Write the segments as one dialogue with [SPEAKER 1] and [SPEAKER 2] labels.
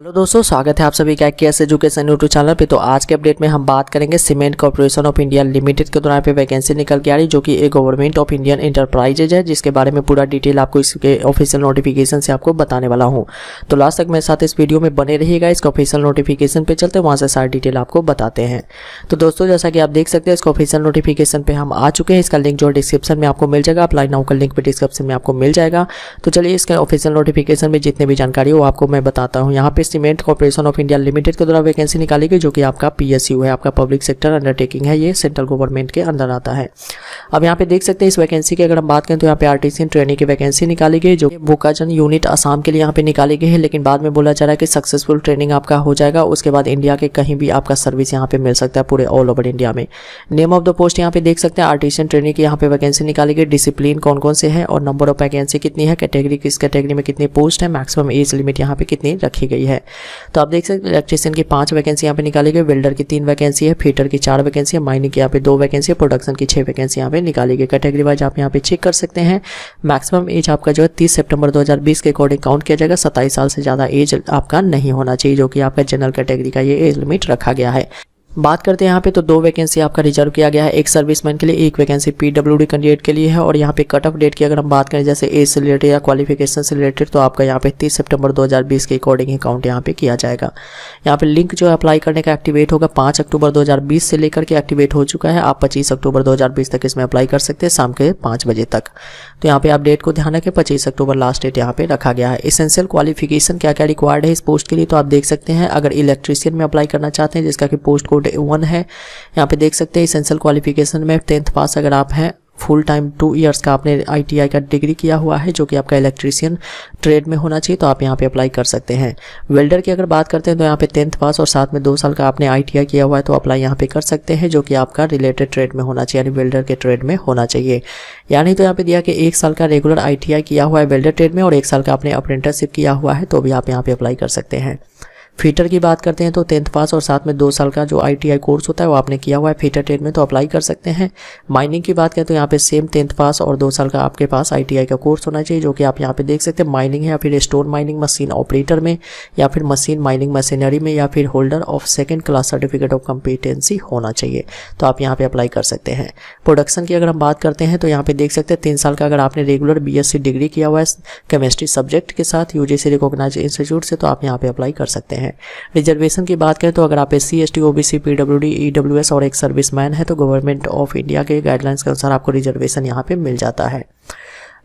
[SPEAKER 1] Hello दोस्तों, स्वागत है आप सभी का केएस एजुकेशन यूट्यूब चैनल पे। तो आज के अपडेट में हम बात करेंगे cement corporation of India limited के द्वारा पे वैकेंसी निकल के आ रही, जो कि एक गवर्नमेंट ऑफ इंडियन इंटरप्राइजेज है, जिसके बारे में पूरा डिटेल आपको इसके ऑफिशियल नोटिफिकेशन से आपको बताने वाला हूँ। तो लास्ट तक मेरे साथ इस वीडियो में बने रहिएगा। इसका ऑफिशियल नोटिफिकेशन पे चलते हैं, वहाँ से सारी डिटेल आपको बताते हैं। तो दोस्तों, जैसा कि आप देख सकते हैं, इसका ऑफिशियल नोटिफिकेशन पे हम आ चुके हैं। इसका लिंक जो डिस्क्रिप्शन में आपको मिल जाएगा, अप्लाई नाउ का लिंक भी डिस्क्रिप्शन में आपको मिल जाएगा। तो चलिए, इसका ऑफिशियल नोटिफिकेशन में जितने भी जानकारी हो आपको मैं बताता हूँ। यहाँ पे cement corporation of India limited के द्वारा वैकेंसी निकाली गई, जो कि आपका पीएसयू है, आपका पब्लिक सेक्टर अंडरटेकिंग है, ये सेंट्रल गवर्नमेंट के अंदर आता है। अब यहाँ पे देख सकते हैं, इस वैकेंसी की अगर हम बात करें तो यहाँ पे आर्टिसियन ट्रेनिंग की वैकेंसी निकाली गई, जो बोकाजन यूनिट असम के लिए यहाँ पे निकाली गई है। लेकिन बाद में बोला जा रहा है कि सक्सेसफुल ट्रेनिंग आपका हो जाएगा, उसके बाद इंडिया के कहीं भी आपका सर्विस यहाँ पे मिल सकता है, पूरे ऑल ओवर इंडिया में। नेम ऑफ द पोस्ट यहाँ पे देख सकते हैं, आर्टिसियन ट्रेनिंग की यहाँ पे वैकेंसी निकाली गई। डिसिप्लिन कौन कौन से है और नंबर ऑफ वैकेंसी कितनी है, कैटेगरी किस कैटेगरी में कितनी पोस्ट है, मैक्सिमम एज लिमिट यहाँ पे कितनी रखी गई है। तो आप देख सकते हैं, इलेक्ट्रिशियन की 5 वैकेंसी यहाँ पे निकाली गई, वेल्डर की 3 वैकेंसी है, फीटर की 4 वैकेंसी है, माइनिंग की यहाँ पे 2 वैकेंसी है, प्रोडक्शन की 6 वैकेंसी यहाँ पे निकाली गई। कैटेगरी वाइज आप यहाँ पे चेक कर सकते हैं। मैक्सिमम एज आपका जो है 30 सितंबर 2020 के अकॉर्डिंग काउंट किया जाएगा। 27 साल से ज़्यादा एज आपका नहीं होना चाहिए, जो कि आपका जनरल कैटेगरी का ये एज लिमिट रखा गया है। बात करते हैं यहाँ पे, तो 2 वैकेंसी आपका रिजर्व किया गया है, एक सर्विसमैन के लिए, एक वैकेंसी पीडब्ल्यूडी कैंडिडेट के लिए है। और यहाँ पे कट ऑफ डेट की अगर हम बात करें, जैसे एज से रिलेटेड या क्वालिफिकेशन से रिलेटेड, तो आपका यहाँ पे 30 सितंबर 2020 के अकॉर्डिंग ही काउंट यहाँ पे किया जाएगा। यहाँ पे लिंक जो है अप्लाई करने का एक्टिवेट होगा 5 अक्टूबर 2020 से लेकर के एक्टिवेट हो चुका है। आप 25 अक्टूबर 2020 तक इसमें अप्लाई कर सकते हैं, शाम के 5 बजे तक। तो यहाँ पे आप डेट को ध्यान रखें, 25 अक्टूबर लास्ट डेट यहाँ पे रखा गया है। एसेंशियल क्वालिफिकेशन क्या क्या रिक्वायर्ड है इस पोस्ट के लिए, तो आप देख सकते हैं, अगर इलेक्ट्रीशियन में अप्लाई करना चाहते हैं, जिसका कि पोस्ट कोड 1 है, यहाँ पे देख सकते हैं एसेंशियल क्वालिफिकेशन में 10th पास अगर आप हैं, फुल टाइम 2 इयर्स का आपने आईटीआई का डिग्री किया हुआ है, जो कि आपका इलेक्ट्रीशियन ट्रेड में होना चाहिए, तो आप यहाँ पे अप्लाई कर सकते हैं। वेल्डर की अगर बात करते हैं, तो यहाँ पे 10th पास और साथ में 2 साल का आपने आईटीआई किया हुआ है, तो अप्लाई यहाँ पे कर सकते हैं, जो कि आपका रिलेटेड ट्रेड में होना चाहिए, यानी वेल्डर के ट्रेड में होना चाहिए। यानी तो यहाँ पे दिया कि 1 साल का रेगुलर आईटीआई किया हुआ है वेल्डर ट्रेड में और 1 साल का आपने अप्रेंटिसशिप किया हुआ है, तो भी आप यहाँ पे अप्लाई कर सकते हैं। फीटर की बात करते हैं, तो 10th पास और साथ में 2 साल का जो आईटीआई कोर्स होता है वो आपने किया हुआ है फीटर ट्रेड में, तो अप्लाई कर सकते हैं। माइनिंग की बात करें तो यहाँ पे सेम 10th पास और 2 साल का आपके पास आईटीआई का कोर्स होना चाहिए, जो कि आप यहाँ पे देख सकते हैं। माइनिंग है या फिर स्टोन माइनिंग मशीन ऑपरेटर में, या फिर मशीन माइनिंग मशीनरी में, या फिर holder of 2nd class certificate of competency होना चाहिए, तो आप यहाँ पे अप्लाई कर सकते हैं। प्रोडक्शन की अगर हम बात करते हैं, तो यहाँ पे देख सकते हैं 3 साल का अगर आपने रेगुलर बीएससी डिग्री किया हुआ है केमिस्ट्री सब्जेक्ट के साथ यूजीसी रिकॉग्नाइज्ड इंस्टीट्यूट से, तो आप यहाँ पे अप्लाई कर सकते हैं। रिजर्वेशन की बात करें, तो अगर आप SC ST OBC PWD EWS और एक सर्विसमैन है, तो गवर्नमेंट ऑफ इंडिया के गाइडलाइंस के अनुसार आपको रिजर्वेशन यहाँ पे मिल जाता है।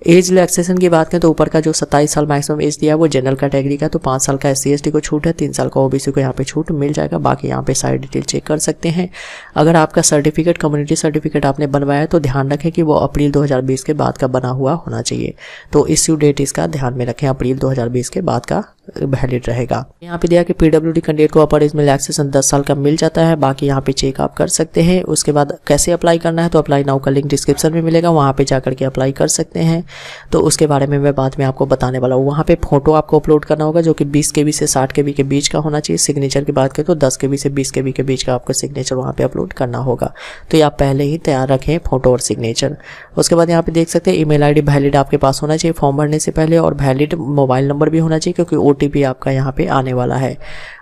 [SPEAKER 1] एज रिलैक्सेशन की बात करें, तो ऊपर का जो 27 साल मैक्सिमम एज दिया है वो जनरल कैटेगरी का, तो 5 साल का एससी एसटी को छूट है, 3 साल का ओबीसी को यहाँ पे छूट मिल जाएगा। बाकी यहाँ पे सारी डिटेल चेक कर सकते हैं। अगर आपका सर्टिफिकेट कम्युनिटी सर्टिफिकेट आपने बनवाया है, तो ध्यान रखें कि वो अप्रैल 2020 के बाद का बना हुआ होना चाहिए, तो इश्यू डेट इसका ध्यान में रखें, अप्रैल 2020 के बाद का वैलिड रहेगा। यहाँ पे दिया कि पीडब्ल्यूडी कैंडिडेट को अपर एज में रिलैक्सेशन 10 साल का मिल जाता है। बाकी यहाँ पे चेक आप कर सकते हैं। उसके बाद कैसे अप्लाई करना है, तो अप्लाई नाउ का लिंक डिस्क्रिप्शन में मिलेगा, वहाँ पे जाकर के अप्लाई कर सकते हैं। तो उसके बारे में मैं बाद में आपको बताने वाला हूँ। वहाँ पे फोटो आपको अपलोड करना होगा, जो कि 20 KB से 60 KB के बीच का होना चाहिए। सिग्नेचर की बात करें तो 10 KB से 20 KB के बीच का आपको सिग्नेचर वहाँ पे अपलोड करना होगा, तो ये आप पहले ही तैयार रखें फोटो और सिग्नेचर। उसके बाद यहाँ पे देख सकते हैं ईमेल आईडी वैलिड आपके पास होना चाहिए फॉर्म भरने से पहले, और वैलिड मोबाइल नंबर भी होना चाहिए, क्योंकि ओटीपी आपका यहाँ पे आने वाला है।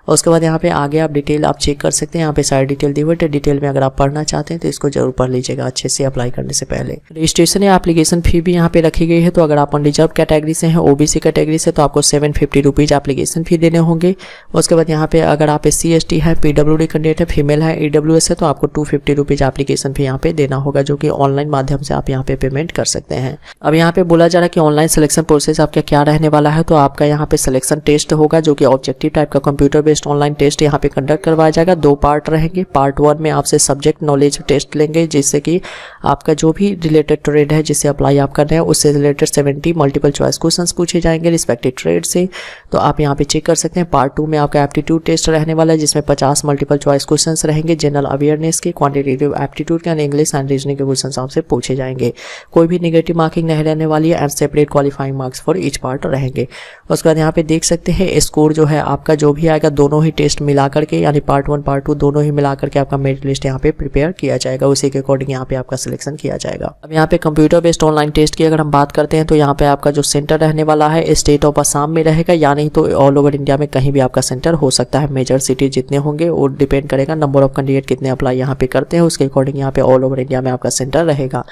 [SPEAKER 1] उसके बाद यहाँ पे आगे आप डिटेल आप चेक कर सकते हैं। यहाँ पे सारी डिटेल दी हुई है। डिटेल में अगर आप पढ़ना चाहते हैं तो इसको जरूर पढ़ लीजिएगा अच्छे से अप्लाई करने से पहले। रजिस्ट्रेशन या एप्लीकेशन फी भी यहाँ पे रखी गई है। तो अगर आप अनरिजर्व कैटेगरी से हैं, ओबीसी कैटेगरी से, तो आपको 750 रुपीज़ एप्लीकेशन फी देने होंगे। उसके बाद यहाँ पे अगर आप SC ST है, पीडब्ल्यूडी कैंडिडेट है, फीमेल है, ईडब्ल्यूएस है, तो आपको 250 रुपीज़ एप्लीकेशन फी यहाँ पे देना होगा, जो कि ऑनलाइन माध्यम से आप यहाँ पे पेमेंट कर सकते हैं। अब यहाँ पे बोला जा रहा है कि ऑनलाइन सिलेक्शन प्रोसेस आपका क्या रहने वाला है। तो आपका यहाँ पे सिलेक्शन टेस्ट होगा, जो कि ऑब्जेक्टिव टाइप का कंप्यूटर बेस्ड ऑनलाइन टेस्ट यहाँ पे कंडक्ट करवाया जाएगा। 2 पार्ट रहेंगे। पार्ट 1 में आपसे सब्जेक्ट नॉलेज टेस्ट लेंगे, जिससे कि आपका जो भी रिलेटेड ट्रेड है जिससे अप्लाई आप कर रहे हैं उससे रिलेटेड 70 मल्टीपल चॉइस क्वेश्चंस पूछे जाएंगे रिस्पेक्टिव ट्रेड से, तो आप यहाँ पे चेक कर सकते हैं। पार्ट 2 में आपका एप्टीट्यूड टेस्ट रहने वाला है, जिसमें 50 मल्टीपल चॉइस क्वेश्चंस रहेंगे, जनरल अवेयरनेस के, क्वांटिटेटिव एप्टीट्यूड के, इंग्लिश एंड रीजनिंग के क्वेश्चंस आपसे पूछे जाएंगे। कोई भी नेगेटिव मार्किंग नहीं रहने वाली है, and separate qualifying marks for each part रहेंगे। उसके बाद यहाँ पे देख सकते हैं स्कोर जो है आपका जो भी आएगा, दोनों ही टेस्ट मिला करके, यानी पार्ट 1 पार्ट 2 दोनों ही मिला करके आपका मेरिट लिस्ट यहाँ पे प्रिपेयर किया जाएगा, उसी के अकॉर्डिंग यहाँ पे आपका सिलेक्शन किया जाएगा। अब यहाँ पे कंप्यूटर बेस्ड ऑनलाइन टेस्ट की अगर हम हम बात करते हैं तो यहाँ पे आपका जो सेंटर रहने वाला है स्टेट ऑफ असम में रहेगा, या नहीं तो ऑल ओवर इंडिया में कहीं भी आपका सेंटर हो सकता है। मेजर सिटी जितने होंगे वो डिपेंड करेगा नंबर ऑफ कैंडिडेट कितने अप्लाई यहाँ पे करते हैं, उसके अकॉर्डिंग यहाँ पे ऑल ओवर इंडिया में आपका सेंटर रहेगा।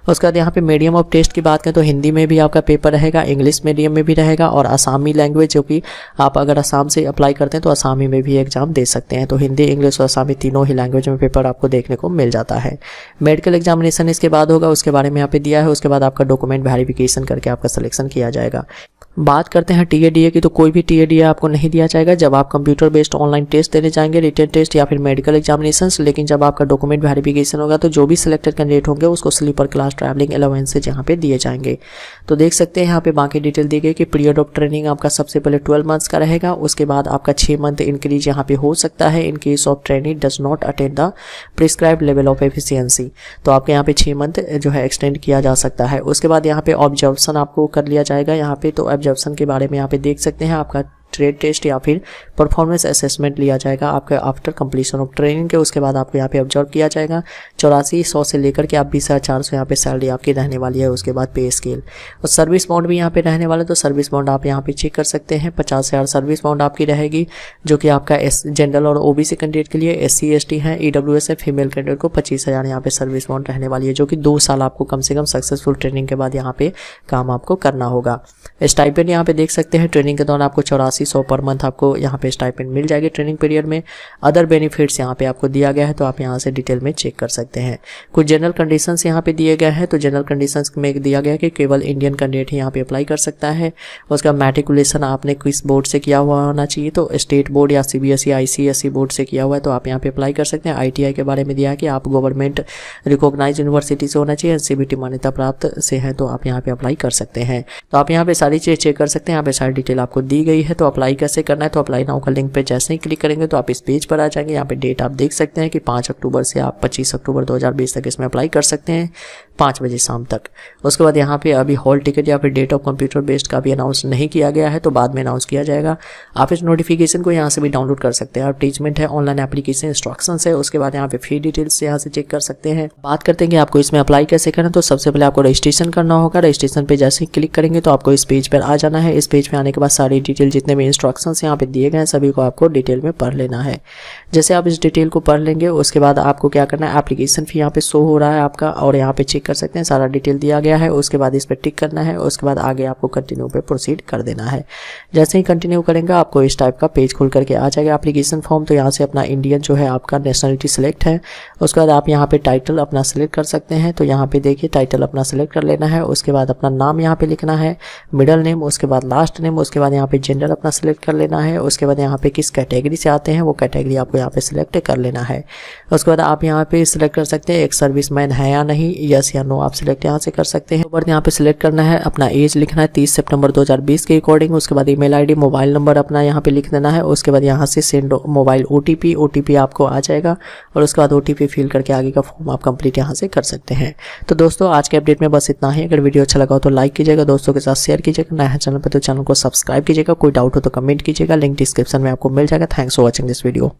[SPEAKER 1] उसके बाद यहाँ पे मीडियम ऑफ टेस्ट की बात करें तो हिंदी में भी आपका पेपर रहेगा, इंग्लिश मीडियम में भी रहेगा और आसामी लैंग्वेज, जो कि आप अगर आसाम से अप्लाई करते हैं तो आसामी में भी एग्जाम दे सकते हैं। तो हिंदी, इंग्लिश और आसामी तीनों ही लैंग्वेज में पेपर आपको देखने को मिल जाता है। मेडिकल एग्जामिनेशन इसके बाद होगा, उसके बारे में यहाँ पे दिया है। उसके बाद आपका डॉक्यूमेंट वेरिफिकेशन करके आपका सिलेक्शन किया जाएगा। बात करते हैं टीएडीए की, तो कोई भी टीएडीए आपको नहीं दिया जाएगा जब आप कंप्यूटर बेस्ड ऑनलाइन टेस्ट देने जाएंगे, रिटन टेस्ट या फिर मेडिकल एग्जामिनेशंस। लेकिन जब आपका डॉक्यूमेंट वेरिफिकेशन होगा तो जो भी सिलेक्टेड कैंडिडेट होंगे उसको स्लीपर क्लास ट्रैवलिंग अलाउंसेज यहाँ पे दिए जाएंगे। तो देख सकते हैं यहाँ पे बाकी डिटेल दी गई कि पीरियड ऑफ ट्रेनिंग आपका सबसे पहले 12 मंथ्स का रहेगा, उसके बाद आपका 6 मंथ इंक्रीज यहाँ पे हो सकता है in case of training does not attain the prescribe level of efficiency. तो आपके यहाँ पे 6 मंथ जो है एक्सटेंड किया जा सकता है। उसके बाद यहाँ पे ऑब्जर्वेशन आपको कर लिया जाएगा यहाँ पे। तो ऑब्जर्वेशन के बारे में यहाँ पे देख सकते हैं आपका ट्रेड टेस्ट या फिर परफॉर्मेंस असेसमेंट लिया जाएगा आपका आफ्टर कंप्लीशन ऑफ ट्रेनिंग के। उसके बाद आपको यहाँ पे ऑब्जर्व किया जाएगा। 8400 से लेकर के आप 20,400 यहाँ पे सैलरी आपकी रहने वाली है। उसके बाद पे स्केल और सर्विस बॉन्ड भी यहाँ पे रहने वाला है। तो सर्विस बॉन्ड आप यहाँ पे चेक कर सकते हैं। 50,000 सर्विस बॉन्ड आपकी रहेगी, जो कि आपका जनरल और ओबीसी कैंडिडेट के लिए, SC ST है, EWS है, फीमेल कैंडिडेट को 25,000 यहाँ पे सर्विस बॉन्ड रहने वाली है, जो कि 2 साल आपको कम से कम सक्सेसफुल ट्रेनिंग के बाद यहाँ पे काम आपको करना होगा। स्टाइपेंड यहाँ पे देख सकते हैं, ट्रेनिंग के दौरान आपको 8400 पर मंथ आपको यहाँ पे स्टाइपेंड मिल जाएगी ट्रेनिंग पीरियड में। अदर बेनिफिट्स यहाँ पे आपको दिया गया है, तो आप यहाँ से डिटेल में चेक कर सकते हैं। कुछ जनरल कंडीशंस यहाँ पे दिए गए हैं। तो जनरल कंडीशंस में दिया गया है कि केवल इंडियन कैंडिडेट ही यहाँ पे अप्लाई कर सकता है। उसका मैट्रिकुलेशन आपने किस बोर्ड से किया हुआ होना चाहिए, तो स्टेट बोर्ड या CBSE ICSE बोर्ड से किया हुआ है तो आप यहाँ पे अप्लाई कर सकते हैं। ITI के बारे में दिया है कि आप गवर्नमेंट रिकॉग्नाइज यूनिवर्सिटी से होना चाहिए, CBT मान्यता प्राप्त से है, तो आप यहाँ पे अप्लाई कर सकते हैं। तो आप यहाँ पे सारी चीज़ चेक कर सकते हैं। यहाँ पे सारी डिटेल आपको दी गई है। तो अप्लाई कैसे करना है, तो अप्लाई नाउ का लिंक पे जैसे ही क्लिक करेंगे तो आप इस पेज पर आ जाएंगे। यहाँ पे डेट आप देख सकते हैं कि 5 अक्टूबर से आप 25 अक्टूबर 2020 तक इसमें अप्लाई कर सकते हैं, 5 बजे शाम तक। उसके बाद यहाँ पे अभी हॉल टिकट या फिर डेट ऑफ कंप्यूटर बेस्ड का भी अनाउंस नहीं किया गया है, तो बाद में अनाउंस किया जाएगा। आप इस नोटिफिकेशन को यहाँ से भी डाउनलोड कर सकते हैं। अटैचमेंट है, ऑनलाइन एप्लीकेशन इंस्ट्रक्शंस है। उसके बाद यहाँ पे फी डिटेल्स यहाँ से चेक कर सकते हैं। बात करते हैं कि आपको इसमें अप्लाई कैसे करना है, तो सबसे पहले आपको रजिस्ट्रेशन करना होगा। रजिस्ट्रेशन पे जैसे ही क्लिक करेंगे तो आपको इस पेज पर आ जाना है। इस पेज पे आने के बाद सारी डिटेल जितने भी इंस्ट्रक्शंस यहाँ पे दिए गए हैं सभी को आपको डिटेल में पढ़ लेना है। जैसे आप इस डिटेल को पढ़ लेंगे उसके बाद आपको क्या करना है, एप्लीकेशन फी यहाँ पे शो हो रहा है आपका और यहाँ पे चेक कर सकते हैं, सारा डिटेल दिया गया है। उसके बाद इस पर टिक करना है। उसके बाद आगे आपको कंटिन्यू पे प्रोसीड कर देना है। जैसे ही कंटिन्यू करेंगे आपको इस टाइप का पेज खुल करके आ जाएगा एप्लीकेशन फॉर्म। तो यहाँ से अपना इंडियन जो है आपका नेशनलिटी सिलेक्ट है। उसके बाद आप यहाँ पे टाइटल अपना सिलेक्ट कर सकते हैं। तो यहाँ पे देखिए टाइटल अपना सिलेक्ट कर लेना है। उसके बाद अपना नाम यहाँ पे लिखना है, मिडल नेम, उसके बाद लास्ट नेम, उसके बाद यहाँ पे जेंडर अपना सिलेक्ट कर लेना है। उसके बाद यहाँ पे किस कैटेगरी से आते हैं वो कैटेगरी आपको यहाँ पे सिलेक्ट कर लेना है। उसके बाद आप यहाँ पे सिलेक्ट कर सकते हैं एक सर्विसमैन है या नहीं, यस या नो आप सिलेक्ट यहाँ से कर सकते हैं। ऊपर यहाँ पे सिलेक्ट करना है, अपना एज लिखना है 30 सितंबर 2020 के अकॉर्डिंग। उसके बाद ईमेल आईडी, मोबाइल नंबर अपना यहाँ पे लिख देना है। उसके बाद यहाँ से सेंड मोबाइल OTP आपको आ जाएगा और उसके बाद OTP फिल करके आगे का फॉर्म आप कंप्लीट यहाँ से कर सकते हैं। तो दोस्तों आज के अपडेट में बस इतना ही। अगर वीडियो अच्छा लगा हो तो लाइक कीजिएगा, दोस्तों के साथ शेयर कीजिएगा, नया है चैनल पर तो चैनल को सब्सक्राइब कीजिएगा। कोई डाउट हो तो कमेंट कीजिएगा, लिंक डिस्क्रिप्शन में आपको मिल जाएगा। Thanks for watching this video.